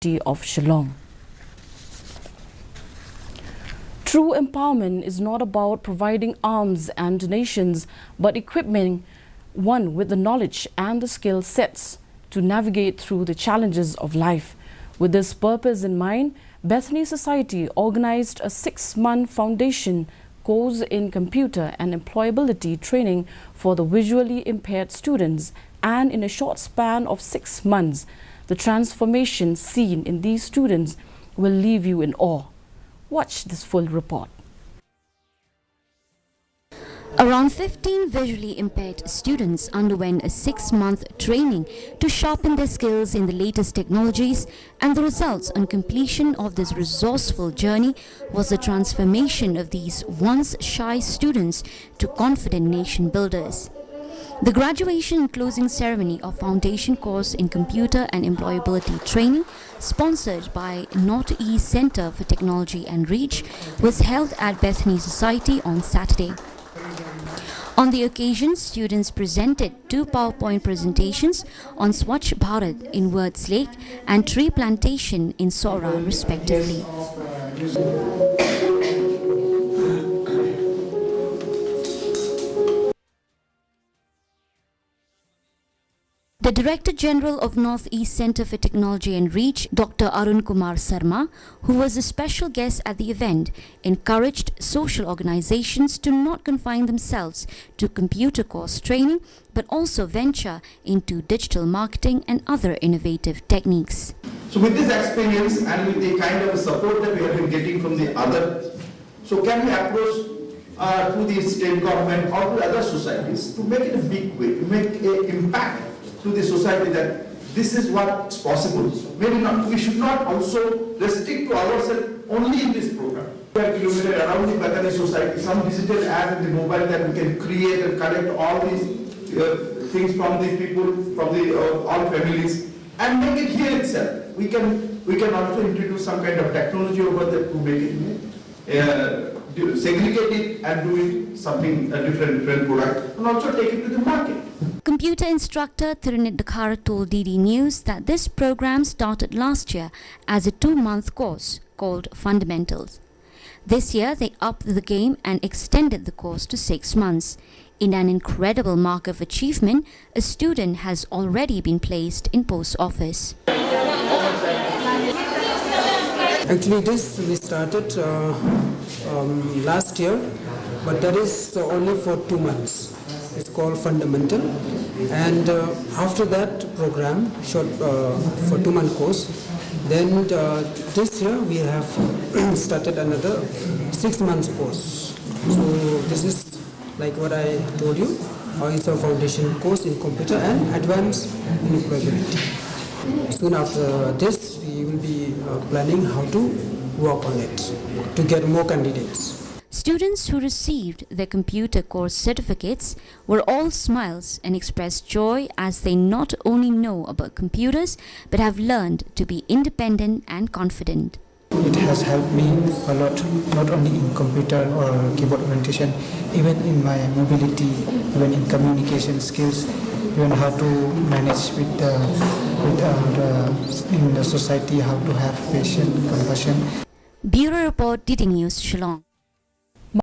of Shillong. True empowerment is not about providing arms and donations, but equipping one with the knowledge and the skill sets to navigate through the challenges of life. With this purpose in mind, Bethany Society organized a 6-month foundation course in computer and employability training for the visually impaired students, and in a short span of 6 months, the transformation seen in these students will leave you in awe. Watch this full report. Around 15 visually impaired students underwent a 6-month training to sharpen their skills in the latest technologies, and the results on completion of this resourceful journey was the transformation of these once shy students to confident nation builders. The graduation and closing ceremony of foundation course in computer and employability training, sponsored by Northeast Center for Technology and Reach, was held at Bethany Society on Saturday. On the occasion, students presented 2 PowerPoint presentations on Swachh Bharat in Words Lake and tree plantation in Sora, respectively. The Director General of Northeast Center for Technology and Reach, Dr. Arun Kumar Sarma, who was a special guest at the event, encouraged social organizations to not confine themselves to computer course training, but also venture into digital marketing and other innovative techniques. So with this experience and with the kind of support that we have been getting from the other, so can we approach to the state government or to other societies to make it a big way, to make an impact to the society that this is what's possible. Maybe not, we should not also restrict to ourselves only in this program. 5 kilometers around the Bethany Society, some digital app in the mobile that we can create and collect all these things from the people, from the all families, and make it here itself. We can also introduce some kind of technology over there to make it segregate it and do it something different product, and also take it to the market. Computer instructor Thirunet Dakhara told DD News that this program started last year as a 2-month course called Fundamentals. This year they upped the game and extended the course to 6 months. In an incredible mark of achievement, a student has already been placed in post office. Actually, this we started last year, but that is only for 2 months. It's called Fundamental, and after that program, short for 2-month course, then this year we have started another 6 months course. So this is like what I told you, it's a foundation course in computer and advanced employability. Soon after this, we will be planning how to work on it to get more candidates. Students who received their computer course certificates were all smiles and expressed joy as they not only know about computers but have learned to be independent and confident. It has helped me a lot, not only in computer or keyboard orientation, even in my mobility, even in communication skills, even how to manage in the society, how to have patience, compassion. Bureau Report, DD News, Shillong.